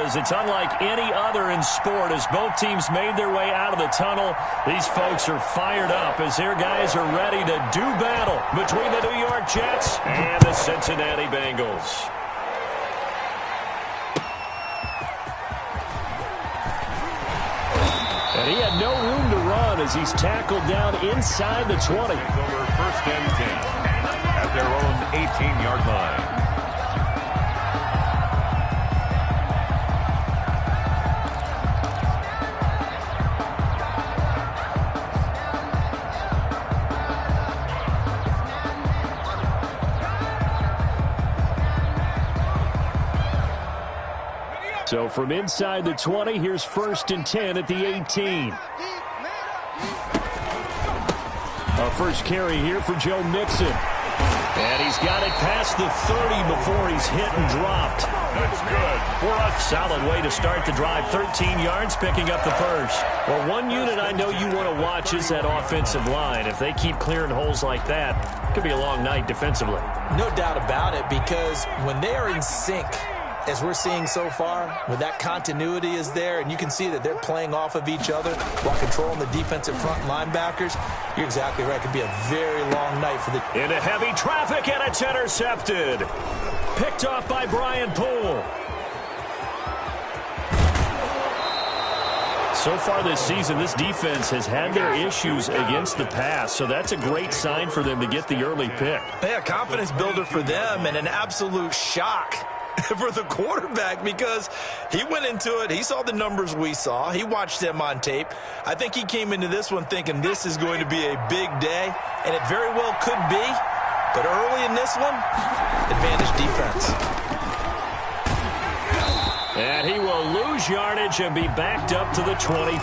is. It's unlike any other in sport. As both teams made their way out of the tunnel, these folks are fired up as their guys are ready to do battle between the New York Jets and the Cincinnati Bengals. And he had no room to run as he's tackled down inside the 20. Over 1st and 10 at their own 18-yard line. So from inside the 20, here's 1st and 10 at the 18. Our first carry here for Joe Mixon. And he's got it past the 30 before he's hit and dropped. That's good for us. Solid way to start the drive. 13 yards, picking up the first. Well, one unit I know you want to watch is that offensive line. If they keep clearing holes like that, it could be a long night defensively. No doubt about it, because when they are in sync, as we're seeing so far, when that continuity is there, and you can see that they're playing off of each other while controlling the defensive front linebackers, you're exactly right. It could be a very long night for the... Into heavy traffic, and it's intercepted. Picked off by Brian Poole. So far this season, this defense has had their issues against the pass, so that's a great sign for them to get the early pick. Yeah, confidence builder for them, and an absolute shock for the quarterback, because he went into it, he saw the numbers we saw, he watched them on tape. I think he came into this one thinking this is going to be a big day, and it very well could be, but early in this one, advantage defense. And he will lose yardage and be backed up to the 24.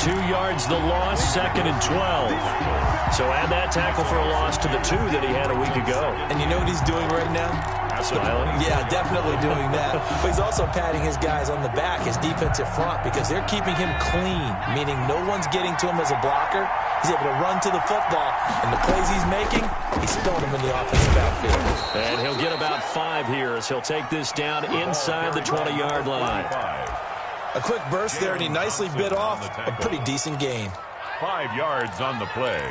2 yards the loss, 2nd and 12. So add that tackle for a loss to the 2 that he had a week ago. And you know what he's doing right now? Smiling. Yeah, definitely doing that. But he's also patting his guys on the back, his defensive front, because they're keeping him clean, meaning no one's getting to him as a blocker. He's able to run to the football, and the plays he's making, he's throwing them in the offensive backfield. And he'll get about 5 here as he'll take this down inside the 20-yard line. A quick burst there, and he nicely bit off a pretty decent gain. 5 yards on the play,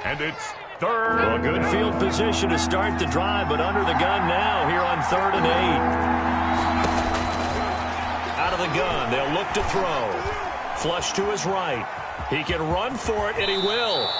and it's 3rd. Well, good field position to start the drive, but under the gun now here on 3rd and 8. Out of the gun, they'll look to throw. Flush to his right. He can run for it, and he will.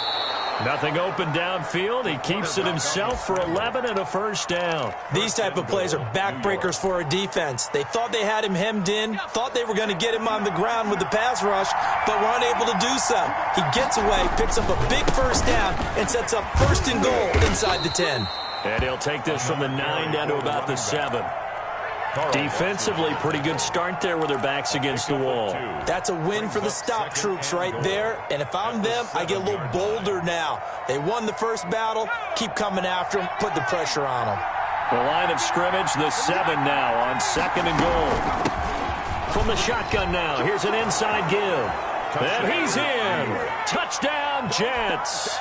Nothing open downfield. He keeps it himself for 11 and a 1st down. These type of plays are backbreakers for a defense. They thought they had him hemmed in, thought they were going to get him on the ground with the pass rush, but were unable to do so. He gets away, picks up a big 1st down, and sets up 1st and goal inside the 10. And he'll take this from the 9 down to about the 7. Defensively, pretty good start there with their backs against the wall. That's a win for the stop troops right there. And if I'm them, I get a little bolder now. They won the first battle. Keep coming after them. Put the pressure on them. The line of scrimmage, the 7 now on 2nd and goal. From the shotgun now, here's an inside give. And he's in. Touchdown, Jets.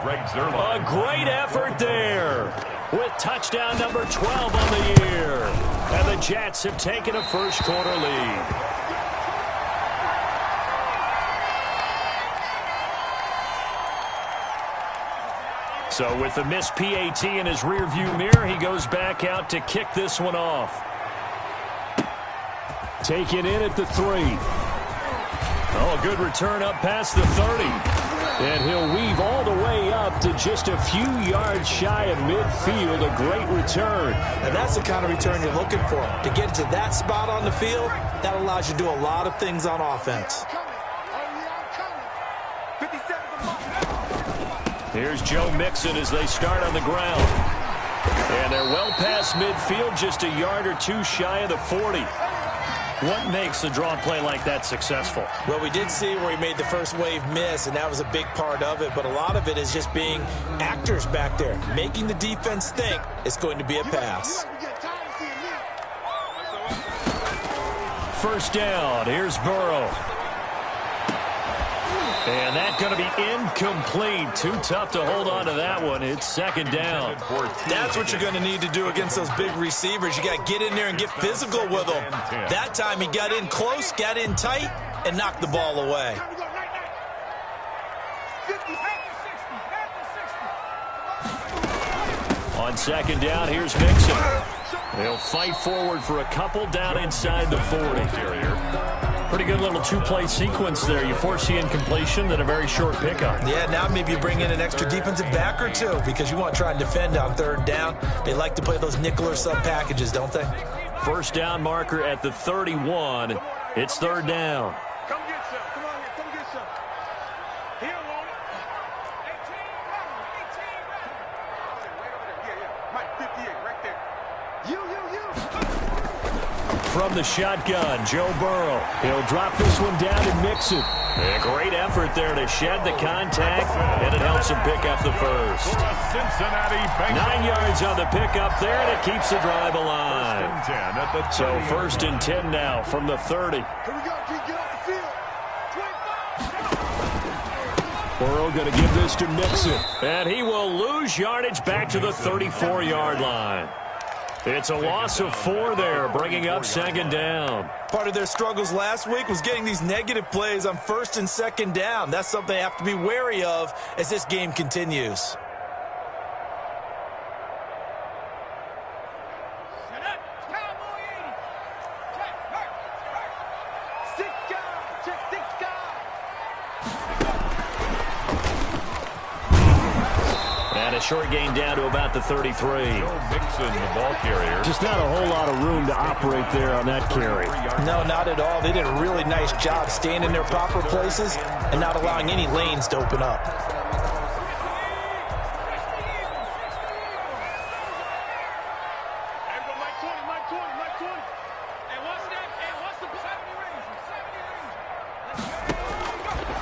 A great effort there with touchdown number 12 on the year. And the Jets have taken a first-quarter lead. So with the missed PAT in his rearview mirror, he goes back out to kick this one off. Taken in at the 3. Oh, a good return up past the 30. And he'll weave all the way up to just a few yards shy of midfield. A great return. And that's the kind of return you're looking for. To get to that spot on the field, that allows you to do a lot of things on offense. Here's Joe Mixon as they start on the ground. And they're well past midfield, just a yard or 2 shy of the 40. What makes a draw play like that successful? Well, we did see where he made the first wave miss, and that was a big part of it. But a lot of it is just being actors back there, making the defense think it's going to be a pass. 1st down. Here's Burrow. And that's going to be incomplete. Too tough to hold on to that one. It's second down. That's what you're going to need to do against those big receivers. You got to get in there and get physical with them. That time he got in close, got in tight, and knocked the ball away. On second down, here's Mixon. They'll fight forward for a couple down inside the 40. Pretty good little two-play sequence there. You force the incompletion, then a very short pickup. Yeah, now maybe you bring in an extra defensive back or two because you want to try and defend on third down. They like to play those nickel or sub packages, don't they? First down marker at the 31. It's third down. Come get some. Come on here. Come get some. Here, Lord. 18, 18. Yeah. Mike, 58, right there. You. From the shotgun, Joe Burrow. He'll drop this one down and mix it. A great effort there to shed the contact, and it helps him pick up the first. 9 yards on the pickup there, and it keeps the drive alive. So first and 10 now from the 30. Here we go. Get off the field. 25. Burrow going to give this to Mixon, and he will lose yardage back to the 34-yard line. It's a loss of 4 there, bringing up second down. Part of their struggles last week was getting these negative plays on first and second down. That's something they have to be wary of as this game continues. Set up. Cowboy 80. Check. Hurt. 6 guys. Check 6 guys. And a short gain down to about the 33. Mixon, the ball carrier. Just not a whole lot of room to operate there on that carry. No, not at all. They did a really nice job staying in their proper places and not allowing any lanes to open up. There we go. Mike 20. And what's that? And what's the 70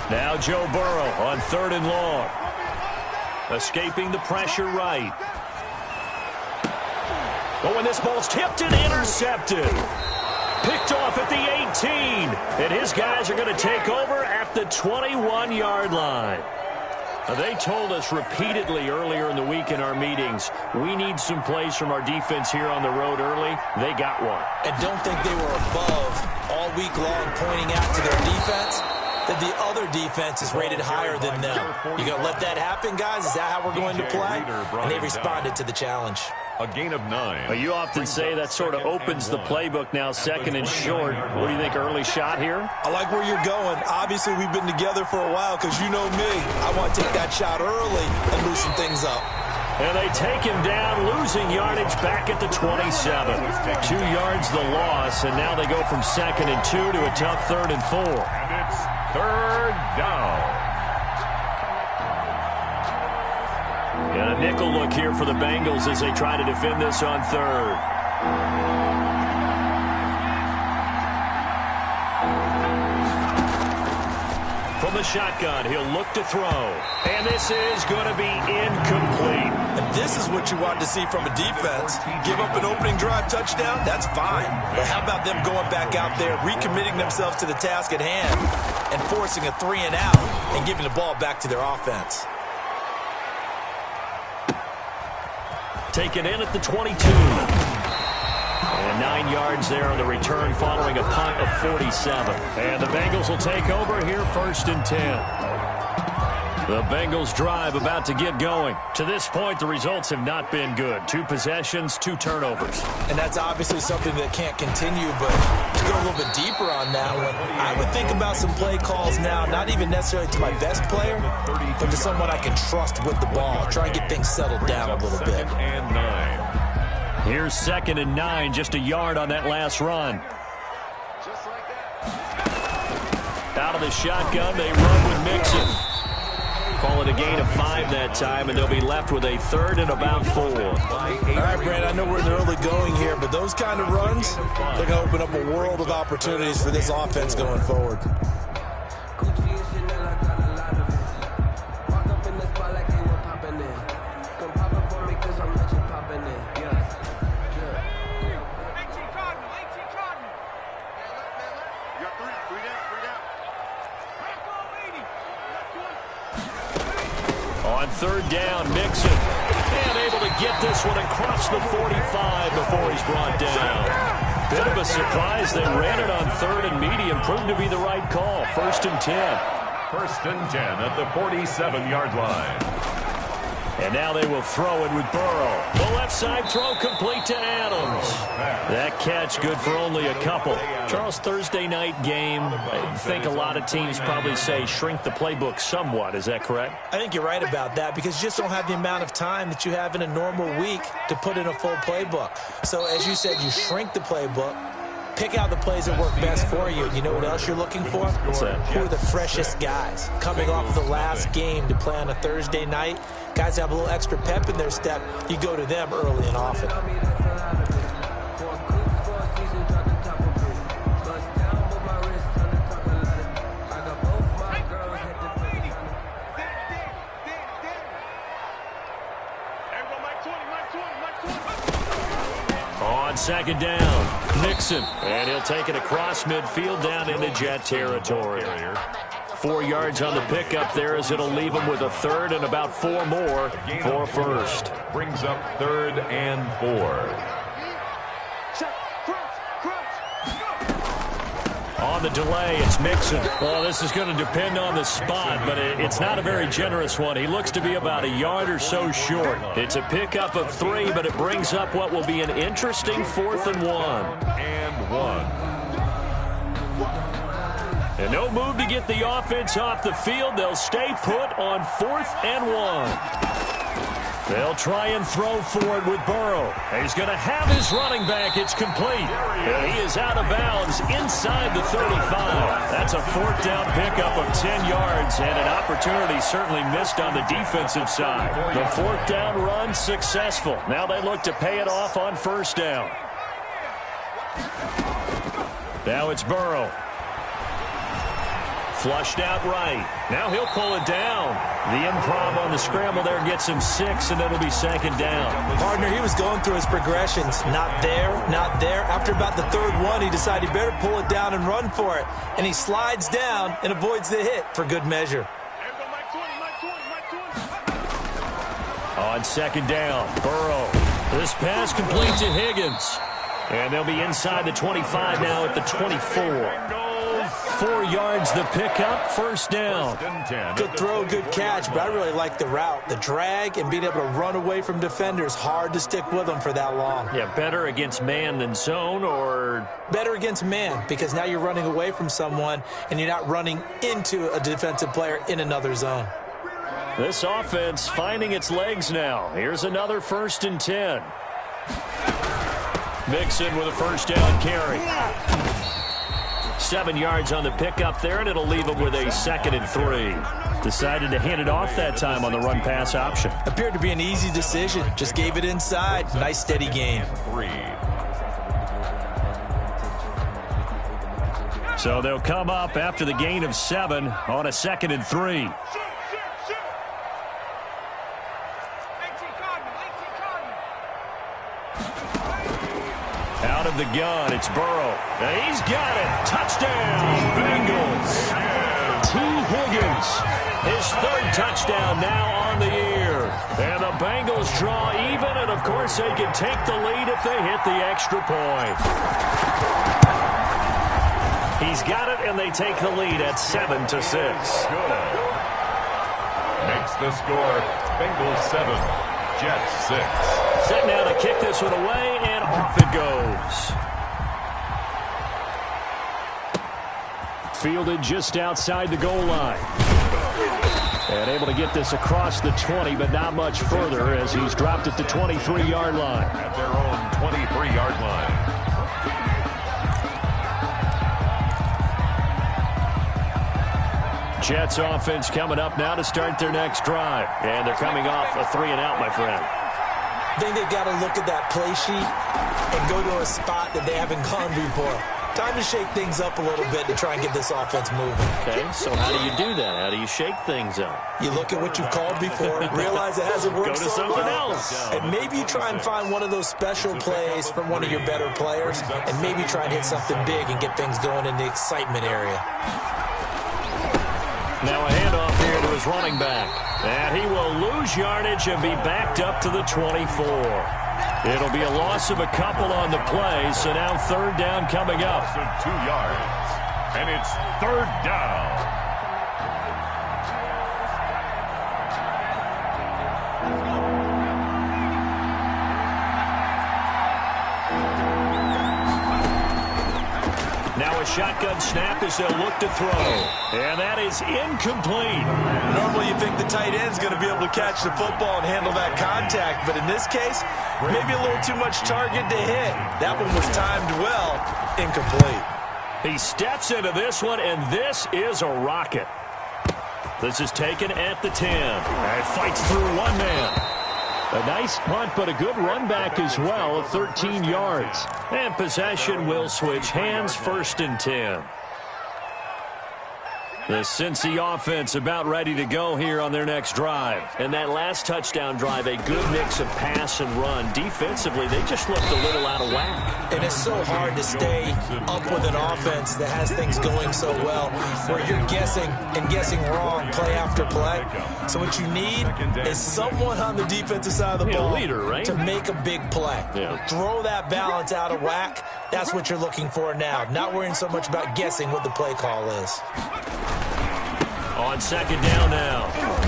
range? Now Joe Burrow on third and long. Escaping the pressure right. Oh, and this ball's tipped and intercepted. Picked off at the 18. And his guys are going to take over at the 21-yard line. Now, they told us repeatedly earlier in the week in our meetings, we need some plays from our defense here on the road early. They got one. And don't think they were above all week long pointing out to their defense that the other defense is rated higher than them. You going to let that happen, guys? Is that how we're going to play? And they responded to the challenge. A gain of 9. Well, you often say that sort of opens the playbook now, second and short. What do you think, early shot here? I like where you're going. Obviously, we've been together for a while because you know me. I want to take that shot early and loosen things up. And they take him down, losing yardage back at the 27. 2 yards the loss, and now they go from second and 2 to a tough third and 4. And it's third down. And a nickel look here for the Bengals as they try to defend this on third. From the shotgun, he'll look to throw. And this is going to be incomplete. And this is what you want to see from a defense. Give up an opening drive touchdown, that's fine. But how about them going back out there, recommitting themselves to the task at hand, and forcing a 3 and out and giving the ball back to their offense. Taken in at the 22. And 9 yards there on the return following a punt of 47. And the Bengals will take over here first and 10. The Bengals drive about to get going. To this point, the results have not been good. 2 possessions, 2 turnovers. And that's obviously something that can't continue, but to go a little bit deeper on that one, I would think about some play calls now, not even necessarily to my best player, but to someone I can trust with the ball. Try and get things settled down a little bit. And 9. Here's second and 9, just a yard on that last run. Out of the shotgun, they run with Mixon. Call it a gain of 5 that time, and they'll be left with a third and about 4. All right, Brand, I know we're in the early going here, but those kind of runs, they're going to open up a world of opportunities for this offense going forward. On third down, Mixon. And able to get this one across the 45 before he's brought down. Bit of a surprise. They ran it on third and medium. Proved to be the right call. 1st and 10. 1st and 10 at the 47-yard line. And now they will throw it with Burrow. The left side throw complete to Adams. That catch good for only a couple. Charles, Thursday night game, I think a lot of teams probably say shrink the playbook somewhat. Is that correct? I think you're right about that because you just don't have the amount of time that you have in a normal week to put in a full playbook. So as you said, you shrink the playbook. Pick out the plays that work best for you. You know what else you're looking for? What's that? Who are the freshest guys? Coming off the last game to play on a Thursday night, guys have a little extra pep in their step. You go to them early and often. On second down, Mixon. And he'll take it across midfield down into Jet territory. 4 yards on the pickup there as it'll leave him with a third and about 4 more for first. Brings up 3rd and 4. On the delay, it's Mixon. Well, this is going to depend on the spot, but it's not a very generous one. He looks to be about a yard or so short. It's a pickup of 3, but it brings up what will be an interesting 4th and 1. And 1. And no move to get the offense off the field. They'll stay put on 4th and 1. They'll try and throw for it with Burrow. He's going to have his running back. It's complete. And he is out of bounds inside the 35. That's a 4th down pickup of 10 yards and an opportunity certainly missed on the defensive side. The 4th down run successful. Now they look to pay it off on 1st down. Now it's Burrow. Flushed out right. Now he'll pull it down. The improv on the scramble there gets him 6, and it'll be 2nd down. Partner, he was going through his progressions. Not there, not there. After about the 3rd one, he decided he better pull it down and run for it. And he slides down and avoids the hit for good measure. On 2nd down, Burrow. This pass complete to Higgins. And they'll be inside the 25 now at the 24. 4 yards the pickup, 1st down. Good throw, good catch, but I really like the route. The drag and being able to run away from defenders, hard to stick with them for that long. Yeah, better against man than zone, or? Better against man, because now you're running away from someone and you're not running into a defensive player in another zone. This offense finding its legs now. Here's another 1st and 10. Mixon with a 1st down carry. 7 yards on the pickup there, and it'll leave him with a 2nd and 3. Decided to hand it off that time on the run-pass option. Appeared to be an easy decision. Just gave it inside. Nice, steady gain. 3. So they'll come up after the gain of 7 on a 2nd and 3. Out of the gun, it's Burrow. And he's got it. Touchdown, Bengals. T. Higgins, his 3rd touchdown now on the year. And the Bengals draw even, and of course they can take the lead if they hit the extra point. He's got it, and they take the lead at 7-6. Good. Makes the score Bengals 7, Jets 6. Set now to kick this one away, and off it goes. Fielded just outside the goal line. And able to get this across the 20, but not much further as he's dropped at the 23-yard line. At their own 23-yard line. Jets offense coming up now to start their next drive. And they're coming off a 3-and-out, my friend. I think they've got to look at that play sheet and go to a spot that they haven't gone before. Time to shake things up a little bit to try and get this offense moving. Okay, so how do you do that? How do you shake things up? You look at what you called before, realize it hasn't worked Go to so something well, else. and maybe you try and find one of those special plays from one of your better players, and maybe try and hit something big and get things going in the excitement area. Now a handoff here to his running back. And he will lose yardage and be backed up to the 24. It'll be a loss of a couple on the play, so now third down coming up. Loss of 2 yards, and it's third down. Now a shotgun snap as they'll look to throw. And that is incomplete. Normally you think the tight end's going to be able to catch the football and handle that contact, but in this case, maybe a little too much target to hit. That one was timed well, incomplete. He steps into this one, and this is a rocket. This is taken at the 10. And fights through one man. A nice punt, but a good run back as well of 13 yards. And possession will switch hands, 1st and 10. The Cincy offense about ready to go here on their next drive. And that last touchdown drive, a good mix of pass and run. Defensively, they just looked a little out of whack. And it's so hard to stay up with an offense that has things going so well, where you're guessing and guessing wrong play after play. So what you need is someone on the defensive side of the ball leader, right? to make a big play. Yeah. Throw that balance out of whack. That's what you're looking for now. Not worrying so much about guessing what the play call is. On second down now,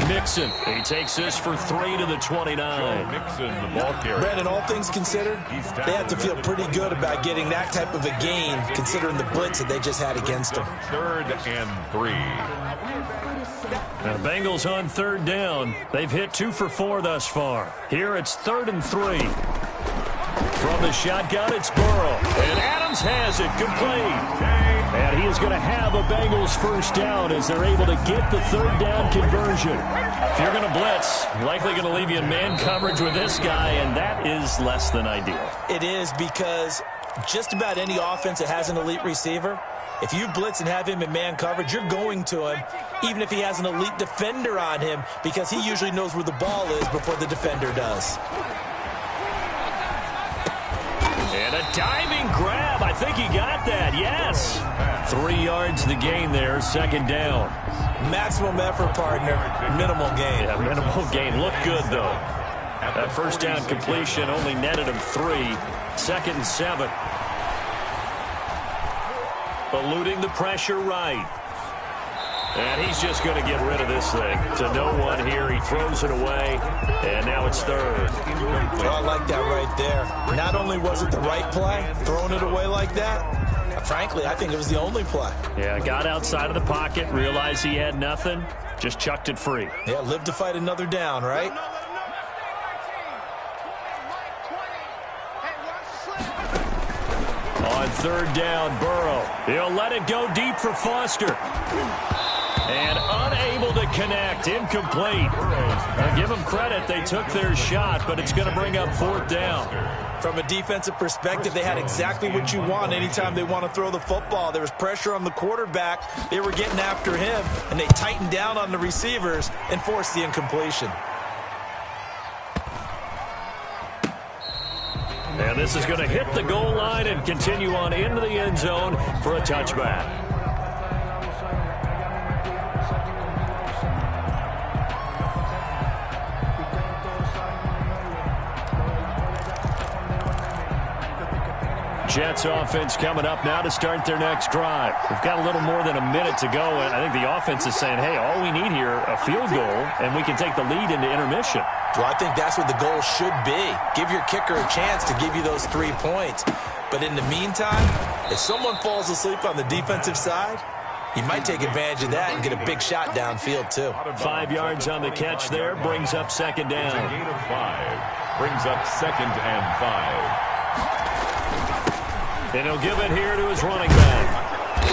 Mixon. He takes this for 3 to the 29. Mixon, the ball carrier. Brandon, all things considered, they have to feel pretty good about getting that type of a gain, considering the blitz that they just had against them. 3rd and 3. Now, Bengals on third down. They've hit 2 for 4 thus far. Here it's 3rd and 3. From the shotgun, it's Burrow. And Adams has it complete. And he is going to have a Bengals first down as they're able to get the third down conversion. If you're going to blitz, you're likely going to leave you in man coverage with this guy, and that is less than ideal. It is, because just about any offense that has an elite receiver, if you blitz and have him in man coverage, you're going to him, even if he has an elite defender on him, because he usually knows where the ball is before the defender does. And a diving grab. I think he got that. Yes. 3 yards the gain there. Second down. Maximum effort, partner. Minimal gain. Yeah, minimal gain. Looked good, though. That first down completion only netted him 3. 2nd and 7. Eluding the pressure right. And he's just going to get rid of this thing. To no one here. He throws it away. And now it's 3rd. Well, I like that right there. Not only was it the right play, throwing it away like that, frankly, I think it was the only play. Yeah, got outside of the pocket, realized he had nothing, just chucked it free. Yeah, live to fight another down, right? On third down, Burrow. He'll let it go deep for Foster. And unable to connect. Incomplete. I'll give them credit. They took their shot, but it's going to bring up 4th down. From a defensive perspective, they had exactly what you want anytime they want to throw the football. There was pressure on the quarterback. They were getting after him, and they tightened down on the receivers and forced the incompletion. And this is going to hit the goal line and continue on into the end zone for a touchback. Jets offense coming up now to start their next drive. We've got a little more than a minute to go, and I think the offense is saying, hey, all we need here, a field goal, and we can take the lead into intermission. Well, I think that's what the goal should be. Give your kicker a chance to give you those 3 points. But in the meantime, if someone falls asleep on the defensive side, you might take advantage of that and get a big shot downfield, too. 5 yards on the catch there, brings up second down. A gain of 5. Brings up 2nd and 5. And he'll give it here to his running back.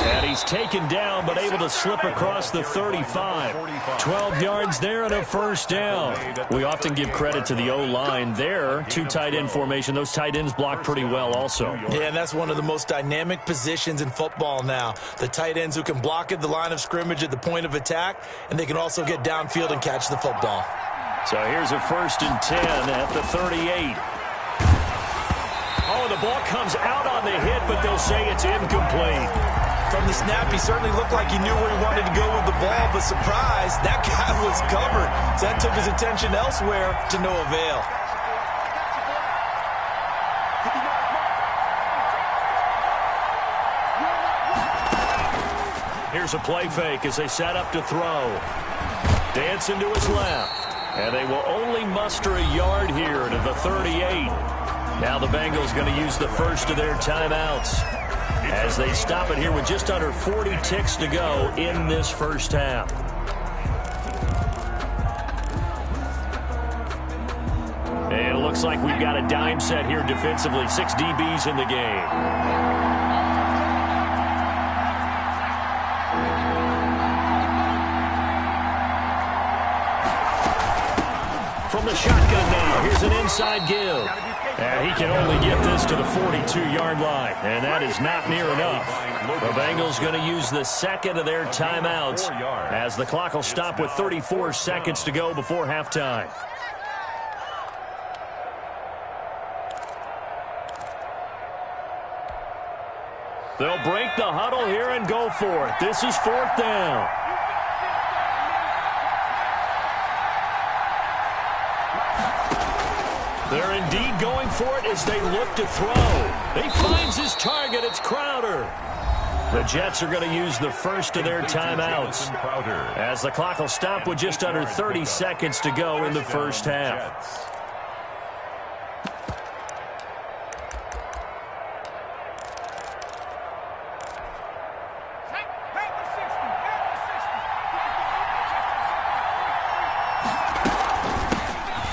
And he's taken down, but able to slip across the 35. 12 yards there and a first down. We often give credit to the O-line there. 2 tight end formation. Those tight ends block pretty well also. Yeah, and that's one of the most dynamic positions in football now. The tight ends who can block at the line of scrimmage at the point of attack, and they can also get downfield and catch the football. So here's a 1st and 10 at the 38. Oh, the ball comes out on the hit, but they'll say it's incomplete. From From the snap, he certainly looked like he knew where he wanted to go with the ball, but surprise, that guy was covered. So that took his attention elsewhere to no avail. Here's a play fake as they set up to throw. Dancing to his left. And they will only muster a yard here to the 38. Now the Bengals going to use the first of their timeouts as they stop it here with just under 40 ticks to go in this first half. And it looks like we've got a dime set here defensively. 6 DBs in the game. From the shotgun now, here's an inside give. And he can only get this to the 42-yard line. And that is not near enough. The Bengals going to use the second of their timeouts as the clock will stop with 34 seconds to go before halftime. They'll break the huddle here and go for it. This is 4th down. They're indeed going for it as they look to throw. He finds his target. It's Crowder. The Jets are going to use the first of their timeouts as the clock will stop with just under 30 seconds to go in the first half.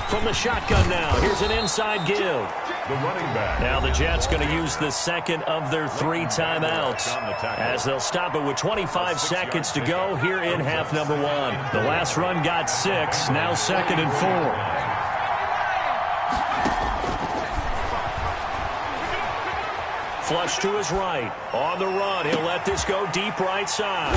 From the shotgun now, here's an inside give. The running back. Now the Jets going to use the second of their 3 timeouts as they'll stop it with 25 seconds to go here in half number 1. The last run got 6, now 2nd and 4. Flush to his right. On the run, he'll let this go deep right side.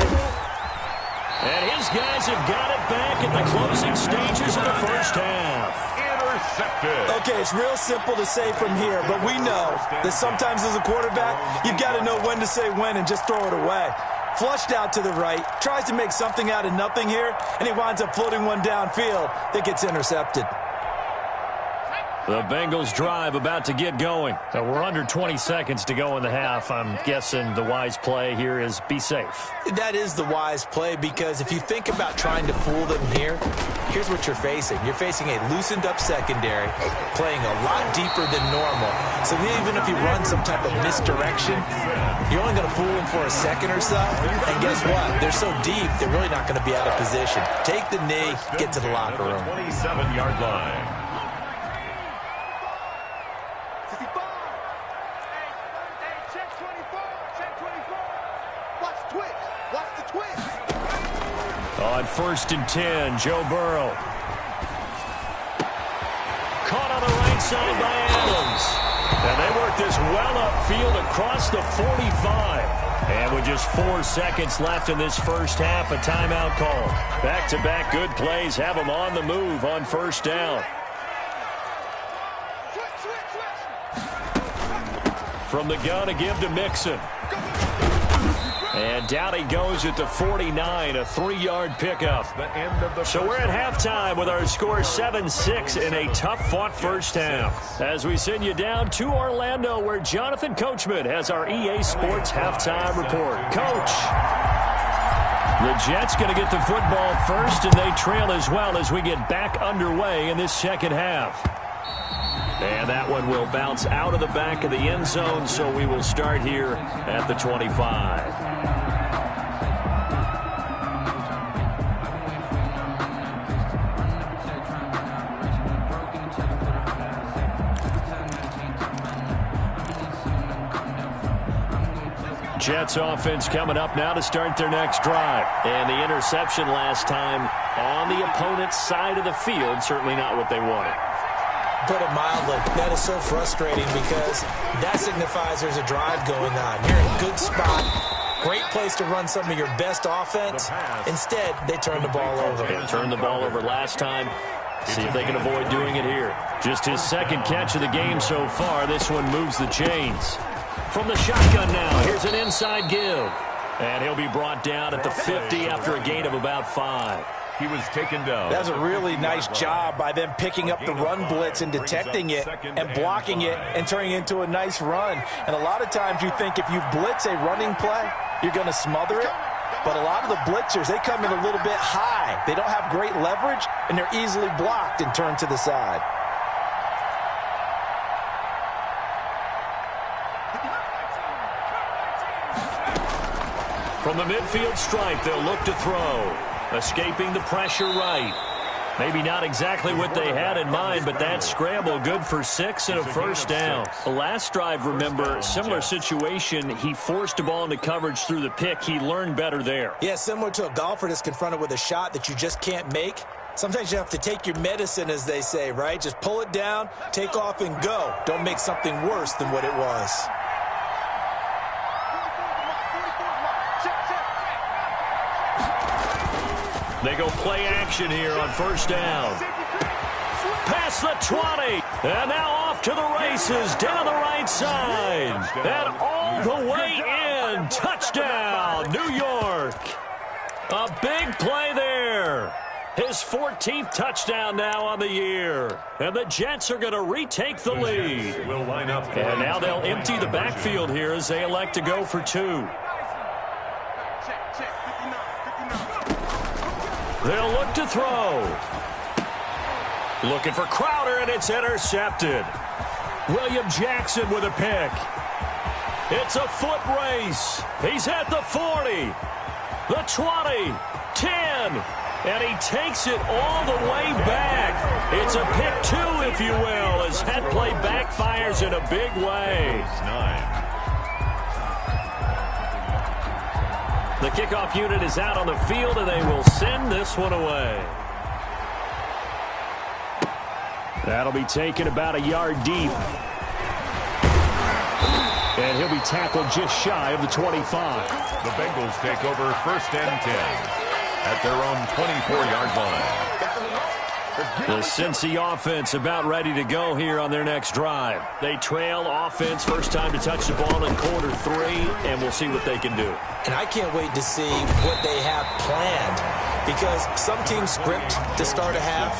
And his guys have got it back at the closing stages of the first half. Intercepted. Okay, it's real simple to say from here, but we know that sometimes as a quarterback, you've got to know when to say when and just throw it away. Flushed out to the right, tries to make something out of nothing here, and he winds up floating one downfield that gets intercepted. The Bengals drive about to get going. So we're under 20 seconds to go in the half. I'm guessing the wise play here is be safe. That is the wise play because if you think about trying to fool them here, here's what you're facing. You're facing a loosened up secondary, playing a lot deeper than normal. So even if you run some type of misdirection, you're only going to fool them for a second or so. And guess what? They're so deep, they're really not going to be out of position. Take the knee, get to the locker room. 27-yard line. On 1st and 10, Joe Burrow. Caught on the right side by Adams. And they work this well upfield across the 45. And with just 4 seconds left in this first half, a timeout call. Back-to-back good plays have them on the move on 1st down. From the gun, a give to Mixon. And down he goes at the 49, a 3-yard pickup. So we're at halftime with our score 7-6 in a tough-fought first half. As we send you down to Orlando, where Jonathan Coachman has our EA Sports halftime report. Coach. The Jets going to get the football first, and they trail as well as we get back underway in this second half. And that one will bounce out of the back of the end zone, so we will start here at the 25. Jets offense coming up now to start their next drive. And the interception last time on the opponent's side of the field, certainly not what they wanted. Put it mildly, that is so frustrating because that signifies there's a drive going on. You're in a good spot, great place to run some of your best offense. Instead, they turn the ball over. They turned the ball over last time. See if they can avoid doing it here. Just his second catch of the game so far. This one moves the chains. From the shotgun now, here's an inside give. And he'll be brought down at the 50 after a gain of about 5. He was taken down. That was a really nice job by them picking up the run blitz and detecting it and blocking it and turning it into a nice run. And a lot of times you think if you blitz a running play, you're going to smother it. But a lot of the blitzers, they come in a little bit high. They don't have great leverage, and they're easily blocked and turned to the side. From the midfield stripe, they'll look to throw. Escaping the pressure right. Maybe not exactly what they had in mind, but that scramble good for 6 and a first down. The last drive, remember, similar situation. He forced the ball into coverage through the pick. He learned better there. Yeah, similar to a golfer that's confronted with a shot that you just can't make. Sometimes you have to take your medicine, as they say, right? Just pull it down, take off, and go. Don't make something worse than what it was. They go play action here on first down. Past the 20. And now off to the races down the right side. And all the way in. Touchdown, New York. A big play there. His 14th touchdown now on the year. And the Jets are going to retake the lead. And now they'll empty the backfield here as they elect to go for 2. They'll look to throw. Looking for Crowder, and it's intercepted. William Jackson with a pick. It's a foot race. He's at the 40, the 20, 10, and he takes it all the way back. It's a pick 2, if you will, as that play backfires in a big way. The kickoff unit is out on the field, and they will send this one away. That'll be taken about a yard deep. And he'll be tackled just shy of the 25. The Bengals take over 1st and 10 at their own 24-yard line. The Cincy offense about ready to go here on their next drive. They trail offense, first time to touch the ball in quarter 3, and we'll see what they can do. And I can't wait to see what they have planned, because some teams script to start a half.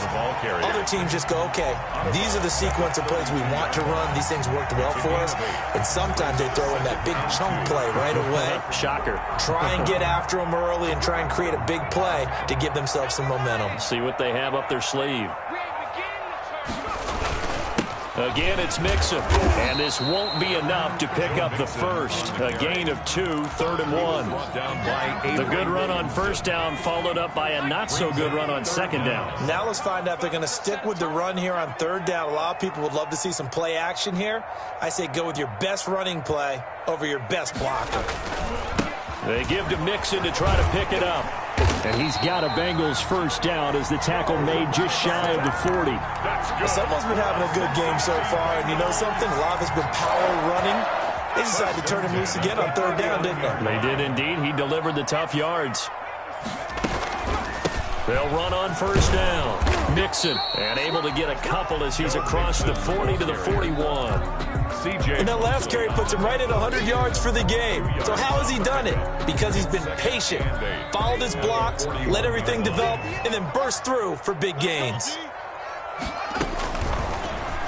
Other teams just go, okay, these are the sequence of plays we want to run. These things worked well for us. And sometimes they throw in that big chunk play right away. Shocker. Try and get after them early and try and create a big play to give themselves some momentum. See what they have up their sleeve. Again, it's Mixon, and this won't be enough to pick up the first. A gain of 2, 3rd and 1. The good run on first down followed up by a not-so-good run on second down. Now let's find out if they're going to stick with the run here on 3rd down. A lot of people would love to see some play action here. I say go with your best running play over your best blocker. They give to Mixon to try to pick it up. And he's got a Bengals first down as the tackle made just shy of the 40. Someone's been having a good game so far, and you know something? A lot has been power running. They decided to turn him loose again on 3rd down, didn't they? They did indeed. He delivered the tough yards. They'll run on first down. Mixon, and able to get a couple as he's across the 40 to the 41. And that last carry puts him right at 100 yards for the game. So how has he done it? Because he's been patient, followed his blocks, let everything develop, and then burst through for big gains.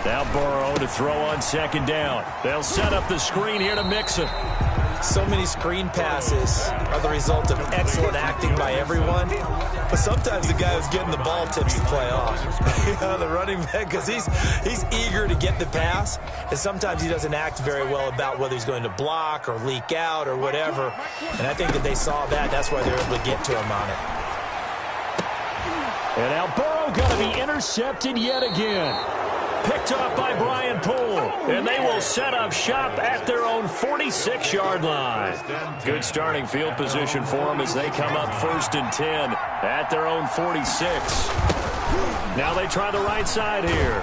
Now Burrow to throw on second down. They'll set up the screen here to Mixon. So many screen passes are the result of excellent acting by everyone. But sometimes the guy who's getting the ball tips the play off. The running back, because he's eager to get the pass. And sometimes he doesn't act very well about whether he's going to block or leak out or whatever. And I think that they saw that. That's why they were able to get to him on it. And now Burrow going to be intercepted yet again. Picked up by Brian Poole, and they will set up shop at their own 46-yard line. Good starting field position for them as they come up 1st and 10 at their own 46. Now they try the right side here.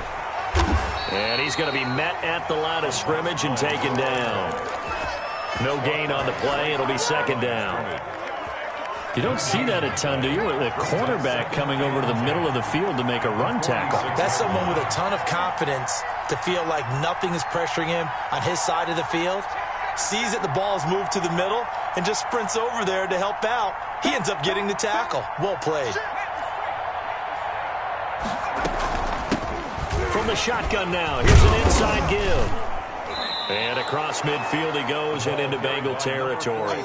And he's going to be met at the line of scrimmage and taken down. No gain on the play. It'll be 2nd down. You don't see that a ton, do you? The cornerback coming over to the middle of the field to make a run tackle. That's someone with a ton of confidence to feel like nothing is pressuring him on his side of the field. sees that the ball has moved to the middle, and just sprints over there to help out. He ends up getting the tackle. Well played. From the shotgun now, here's an inside give. And across midfield he goes and into Bengal territory.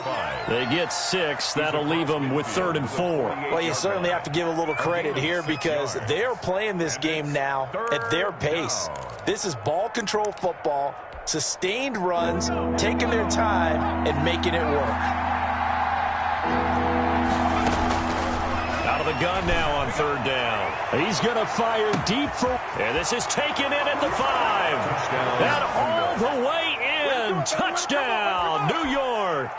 They get 6. That'll leave them with 3rd and 4. Well, you certainly have to give a little credit here because they're playing this game now at their pace. This is ball control football, sustained runs, taking their time, and making it work. Out of the gun now on 3rd down. He's going to fire deep for... And this is taken in at the 5. And all the way in. Touchdown, New York.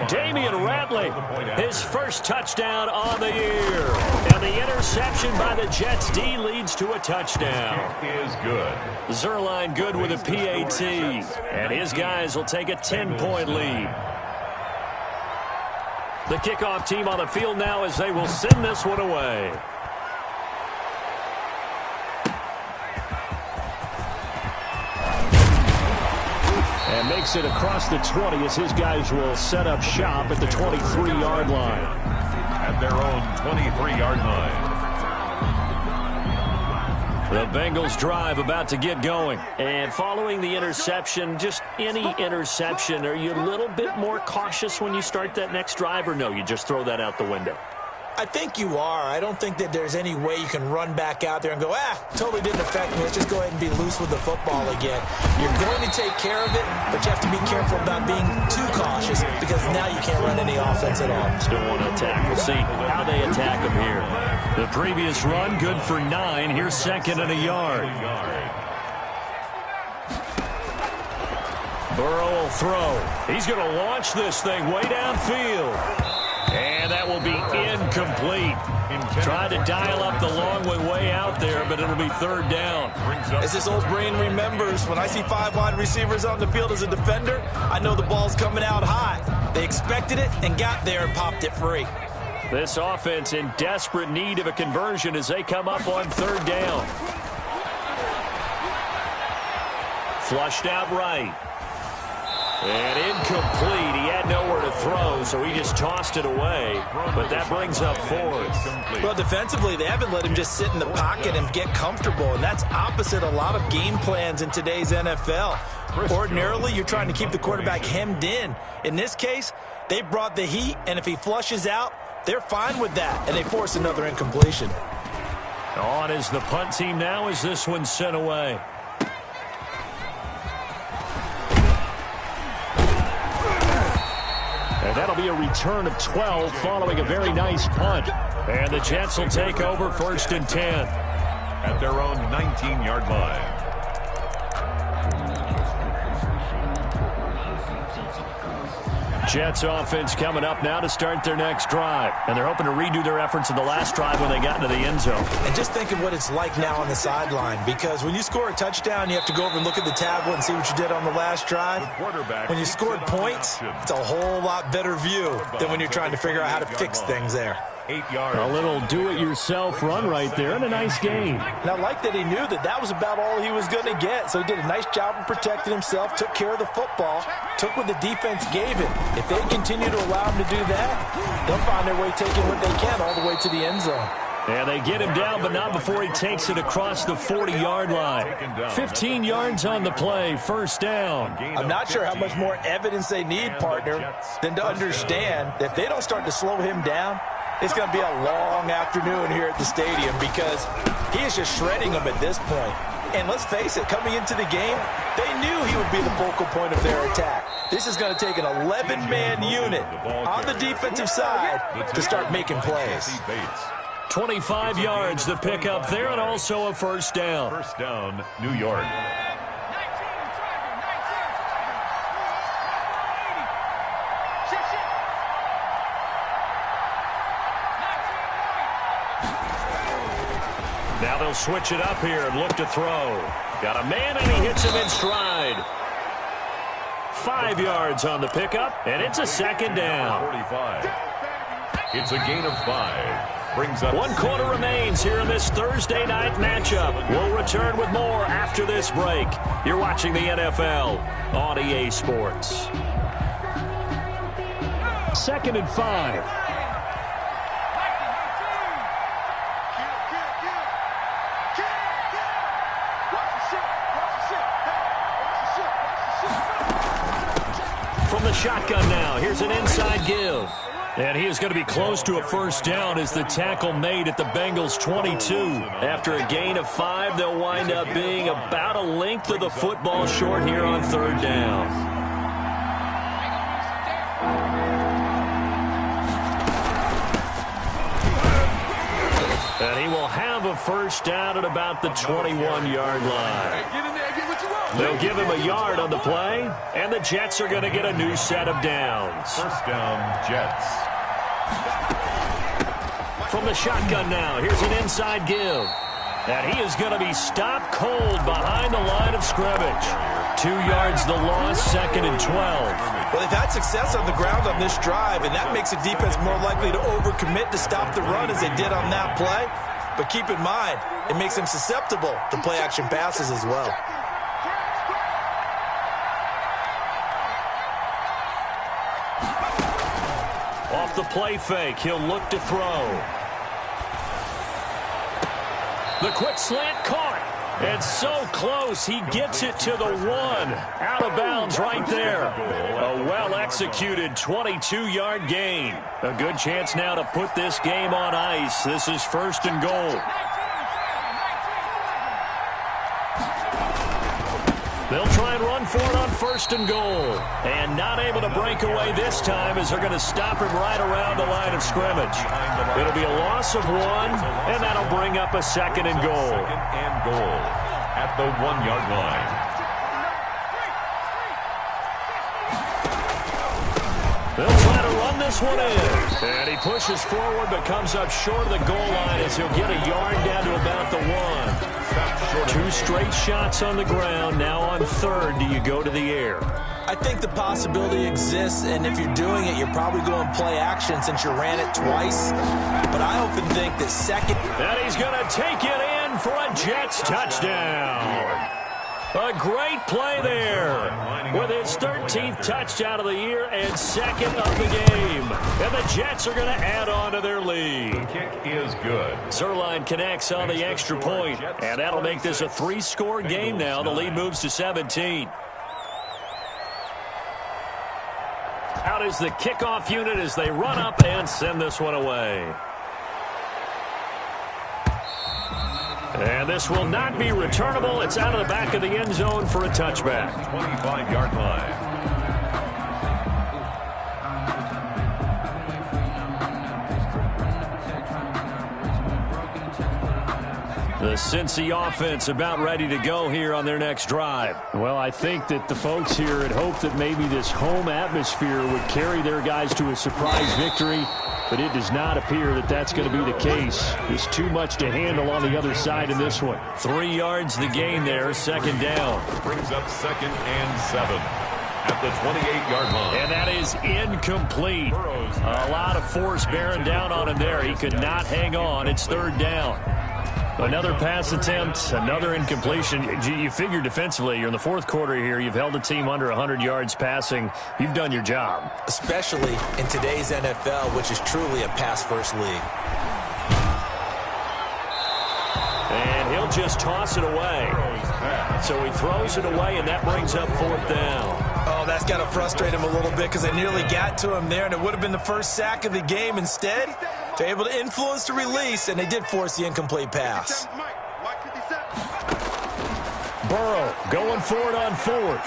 Damian Ratley, his first touchdown on the year. And the interception by the Jets D leads to a touchdown. Is good. Zerline good with a PAT. And his guys will take a 10-point lead. The kickoff team on the field now as they will send this one away. And makes it across the 20 as his guys will set up shop at the 23-yard line. At their own 23-yard line. The Bengals drive about to get going. And following the interception, just any interception, are you a little bit more cautious when you start that next drive, or no, you just throw that out the window? I think you are. I don't think that there's any way you can run back out there and go, totally didn't affect me. Let's just go ahead and be loose with the football again. You're going to take care of it, but you have to be careful about being too cautious because now you can't run any offense at all. Still want to attack. We'll see how they attack him here. The previous run, good for 9. Here's 2nd and a yard. Burrow will throw. He's going to launch this thing way downfield. And that will be incomplete. Tried to dial up the long way out there, but it'll be 3rd down. As this old brain remembers, when I see 5 wide receivers on the field as a defender, I know the ball's coming out high. They expected it and got there and popped it free. This offense in desperate need of a conversion as they come up on 3rd down. Flushed out right. And incomplete. He had nowhere to throw, so he just tossed it away. But that brings up 4th. Well, defensively, they haven't let him just sit in the pocket and get comfortable, and that's opposite a lot of game plans in today's NFL. Ordinarily, you're trying to keep the quarterback hemmed in. In this case, they brought the heat, and if he flushes out, they're fine with that, and they force another incompletion. On is the punt team now as this one's sent away. And that'll be a return of 12 following a very nice punt. And the Jets will take over 1st and 10. At their own 19-yard line. Jets offense coming up now to start their next drive. And they're hoping to redo their efforts in the last drive when they got into the end zone. And just think of what it's like now on the sideline, because when you score a touchdown, you have to go over and look at the tablet and see what you did on the last drive. When you scored points, it's a whole lot better view than when you're trying to figure out how to fix things there. 8 yards. A little do-it-yourself run right there and a nice game. And I like that he knew that that was about all he was going to get. So he did a nice job of protecting himself, took care of the football, took what the defense gave him. If they continue to allow him to do that, they'll find their way taking what they can all the way to the end zone. And they get him down, but not before he takes it across the 40-yard line. 15 yards on the play, 1st down. I'm not sure how much more evidence they need, partner, than to understand that if they don't start to slow him down, it's going to be a long afternoon here at the stadium because he is just shredding them at this point. And let's face it, coming into the game, they knew he would be the focal point of their attack. This is going to take an 11-man unit on the defensive side to start making plays. 25 yards the pickup there, and also a 1st down. 1st down, New York. Now they'll switch it up here and look to throw. Got a man, and he hits him in stride. 5 yards on the pickup, and it's a 2nd down. 45. It's a gain of 5. Brings up 1 quarter remains here in this Thursday night matchup. We'll return with more after this break. You're watching the NFL on EA Sports. 2nd and 5. From the shotgun now, here's an inside give. And he is going to be close to a first down as the tackle made at the Bengals' 22. After a gain of 5, they'll wind up being about a length of the football short here on 3rd down. And he will have a first down at about the 21-yard line. They'll give him a yard on the play, and the Jets are going to get a new set of downs. First down, Jets. From the shotgun now, here's an inside give. And he is going to be stopped cold behind the line of scrimmage. 2 yards the loss, 2nd and 12. Well, they've had success on the ground on this drive, and that makes a defense more likely to overcommit to stop the run as they did on that play. But keep in mind, it makes them susceptible to play-action passes as well. Off the play fake, he'll look to throw. The quick slant caught. And so close, he gets it to the 1. Out of bounds right there. A well-executed 22-yard gain. A good chance now to put this game on ice. This is 1st and goal. They'll try and run for it on 1st and goal. And not able to break away this time as they're going to stop him right around the line of scrimmage. It'll be a loss of 1, and that'll bring up a 2nd and goal. 2nd and goal at the 1-yard line. They'll try to run this one in. And he pushes forward but comes up short of the goal line as he'll get a yard down to about the 1. 2 straight shots on the ground. Now on 3rd, do you go to the air? I think the possibility exists, and if you're doing it, you're probably going play action since you ran it twice. But I often think that 2nd... And he's going to take it in for a Jets touchdown. A great play there with his 13th touchdown of the year and 2nd of the game. And the Jets are going to add on to their lead. The kick is good. Zerline connects on the extra point, and that'll make this a 3-score game now. The lead moves to 17. Out is the kickoff unit as they run up and send this one away. And this will not be returnable. It's out of the back of the end zone for a touchback. 25-yard line. The Cincy offense about ready to go here on their next drive. Well, I think that the folks here had hoped that maybe this home atmosphere would carry their guys to a surprise victory, but it does not appear that that's going to be the case. There's too much to handle on the other side in this one. 3 yards the gain there, 2nd down. Brings up 2nd and 7 at the 28-yard line. And that is incomplete. A lot of force bearing down on him there. He could not hang on. It's 3rd down. Another pass attempt, another incompletion. You figure defensively, you're in the 4th quarter here. You've held a team under 100 yards passing. You've done your job. Especially in today's NFL, which is truly a pass-first league. And he'll just toss it away. So he throws it away, and that brings up 4th down. Oh, that's got to frustrate him a little bit because they nearly got to him there, and it would have been the first sack of the game. Instead, they're able to influence the release, and they did force the incomplete pass. Burrow going for it on 4th.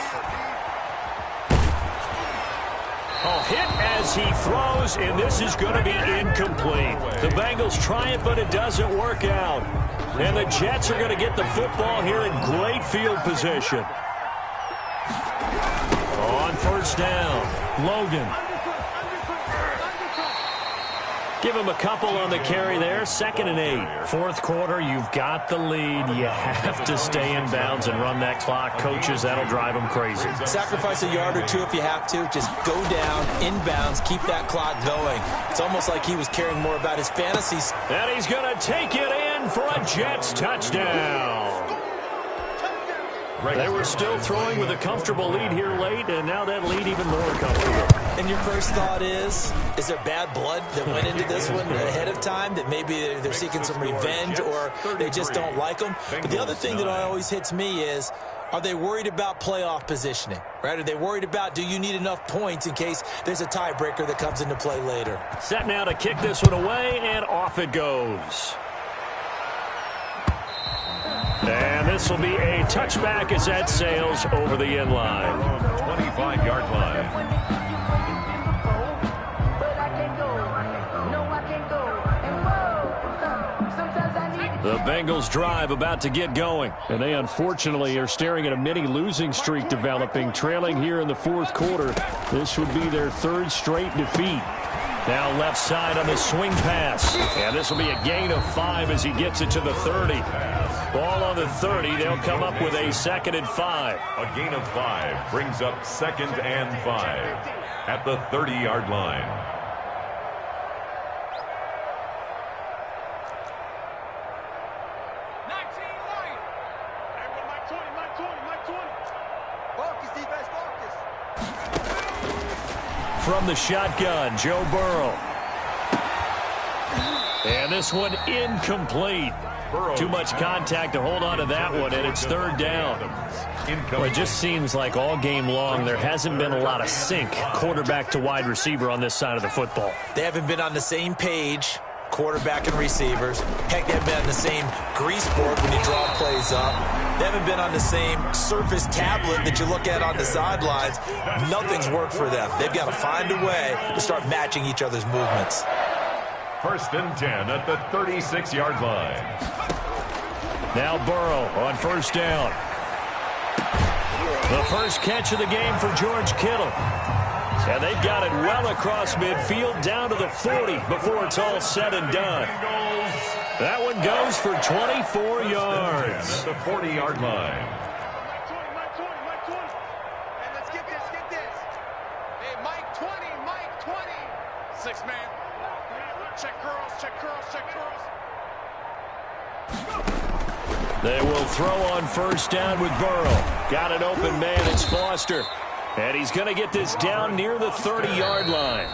A hit as he throws, and this is going to be incomplete. The Bengals try it, but it doesn't work out. And the Jets are going to get the football here in great field position. On 1st down, Logan. Give him a couple on the carry there. 2nd and 8. Fourth quarter, you've got the lead. You have to stay in bounds and run that clock. Coaches, that'll drive them crazy. Sacrifice a yard or two if you have to. Just go down, inbounds, keep that clock going. It's almost like he was caring more about his fantasies. And he's going to take it in for a Jets touchdown. They were still throwing with a comfortable lead here late, and now that lead even more comfortable. And your first thought is there bad blood that went into this one ahead of time, that maybe they're seeking some revenge or they just don't like them? But the other thing that always hits me is, are they worried about playoff positioning, right? Are they worried about, do you need enough points in case there's a tiebreaker that comes into play later? Set now to kick this one away, and off it goes. And this will be a touchback as that sails over the end line. 25-yard line. The Bengals drive about to get going. And they unfortunately are staring at a mini losing streak developing, trailing here in the fourth quarter. This would be their 3rd straight defeat. Now left side on the swing pass. And this will be a gain of 5 as he gets it to the 30. Ball on the 30. They'll come up with a 2nd and 5. A gain of 5 brings up 2nd and 5 at the 30-yard line. From the shotgun, Joe Burrow. And this one incomplete. Too much contact to hold on to that one, and it's 3rd down. Well, it just seems like all game long there hasn't been a lot of sync quarterback to wide receiver on this side of the football. They haven't been on the same page, quarterback and receivers. Heck, they haven't been on the same grease board when you draw plays up. They haven't been on the same surface tablet that you look at on the sidelines. Nothing's worked for them. They've got to find a way to start matching each other's movements. 1st and 10 at the 36-yard line. Now Burrow on 1st down. The first catch of the game for George Kittle. And they've got it well across midfield down to the 40 before it's all said and done. That one goes for 24 yards. At the 40-yard line. Hey, let's get this. Hey, Mike 20, Mike 20. 6-man. Check curls. They will throw on 1st down with Burrow. Got an open man, it's Foster. And he's going to get this down near the 30-yard line.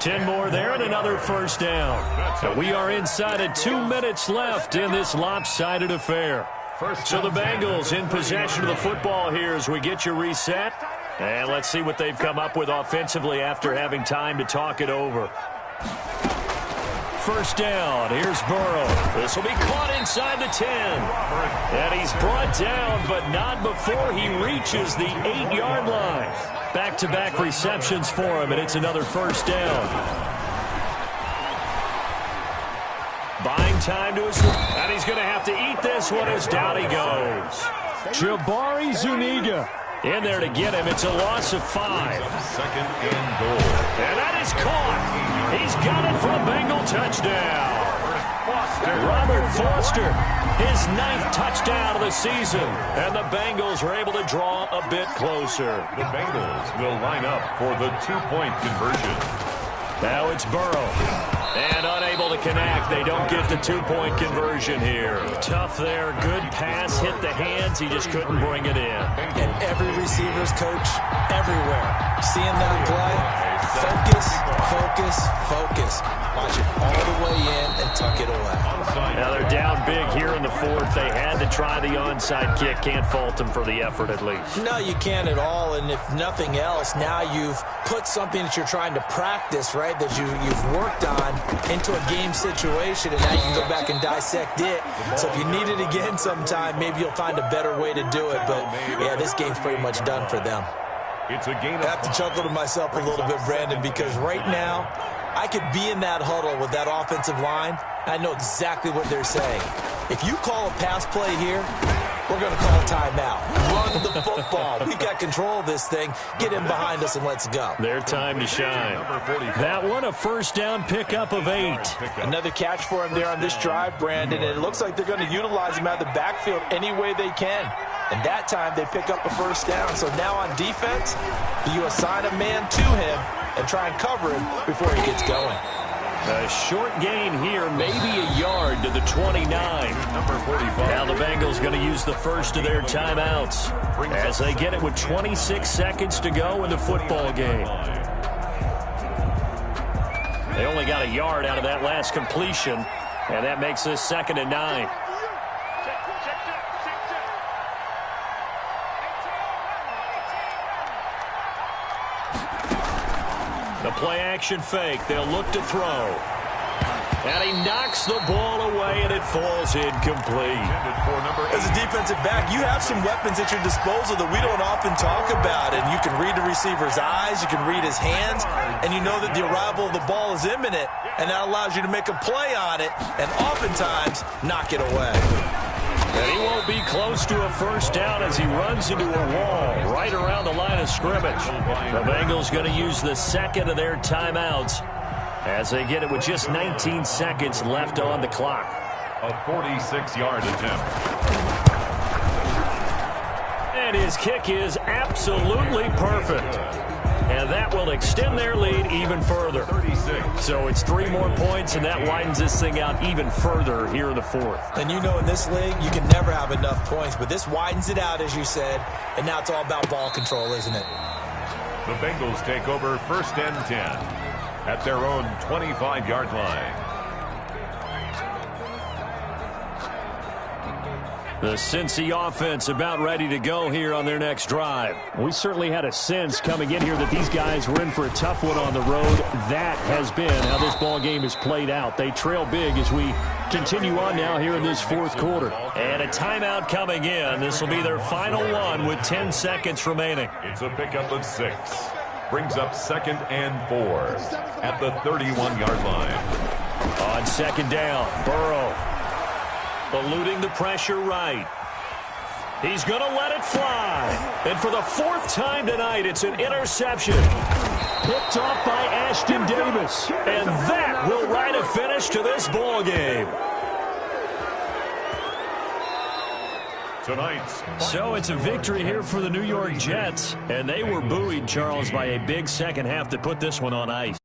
10 more there and another 1st down. So we are inside of 2 minutes left in this lopsided affair. So the Bengals in possession of the football here as we get you reset. And let's see what they've come up with offensively after having time to talk it over. 1st down. Here's Burrow. This will be caught inside the 10. And he's brought down, but not before he reaches the 8-yard line. Back-to-back receptions for him, and it's another 1st down. Buying time to his... And he's going to have to eat this one as down he goes. Jabari Zuniga in there to get him. It's a loss of 5. 2nd and goal. And that is caught. He's got it for a Bengal touchdown. Robert Foster, his 9th touchdown of the season. And the Bengals are able to draw a bit closer. The Bengals will line up for the 2-point conversion. Now it's Burrow. And unable to connect. They don't get the 2-point conversion here. Tough there. Good pass. Hit the hands. He just couldn't bring it in. And every receiver's coach everywhere. Seeing that play, focus. Watch it all the way in and tuck it away. Now they're down big here in the 4th. They had to try the onside kick. Can't fault them for the effort at least. No, you can't at all. And if nothing else, now you've put something that you're trying to practice, right, that you've worked on into a game situation, and now you can go back and dissect it. So if you need it again sometime, maybe you'll find a better way to do it. But, yeah, this game's pretty much done for them. It's a gain of... I have to chuckle to myself a little bit, Brandon, because right now I could be in that huddle with that offensive line. I know exactly what they're saying. If you call a pass play here, we're going to call a timeout. Run the football. We got control of this thing. Get him behind us and let's go. Their time to shine. That one, a first down pickup of 8. Another catch for him there on this drive, Brandon, and it looks like they're going to utilize him out of the backfield any way they can. And that time they pick up a first down. So now on defense, you assign a man to him and try and cover him before he gets going. A short gain here, maybe a yard to the 29. Number 45. Now the Bengals going to use the first of their timeouts as they get it with 26 seconds to go in the football game. They only got a yard out of that last completion, and that makes this 2nd and 9. The play-action fake. They'll look to throw. And he knocks the ball away, and it falls incomplete. As a defensive back, you have some weapons at your disposal that we don't often talk about. And you can read the receiver's eyes, you can read his hands, and you know that the arrival of the ball is imminent, and that allows you to make a play on it and oftentimes knock it away. And he won't be close to a first down as he runs into a wall right around the line of scrimmage. The Bengals going to use the second of their timeouts as they get it with just 19 seconds left on the clock. A 46-yard attempt. And his kick is absolutely perfect. And that will extend their lead even further. 36. So it's 3 more points, and that widens this thing out even further here in the 4th. And you know in this league, you can never have enough points, but this widens it out, as you said, and now it's all about ball control, isn't it? The Bengals take over 1st and 10 at their own 25-yard line. The Cincy offense about ready to go here on their next drive. We certainly had a sense coming in here that these guys were in for a tough one on the road. That has been how this ball game is played out. They trail big as we continue on now here in this 4th quarter. And a timeout coming in. This will be their final one with 10 seconds remaining. It's a pickup of 6. Brings up 2nd and 4 at the 31-yard line. On 2nd down, Burrow eluding the pressure right. He's going to let it fly. And for the 4th time tonight, it's an interception. Picked off by Ashton Davis. And that will write a finish to this ball game. So it's a victory here for the New York Jets. And they were buoyed, Charles, by a big second half to put this one on ice.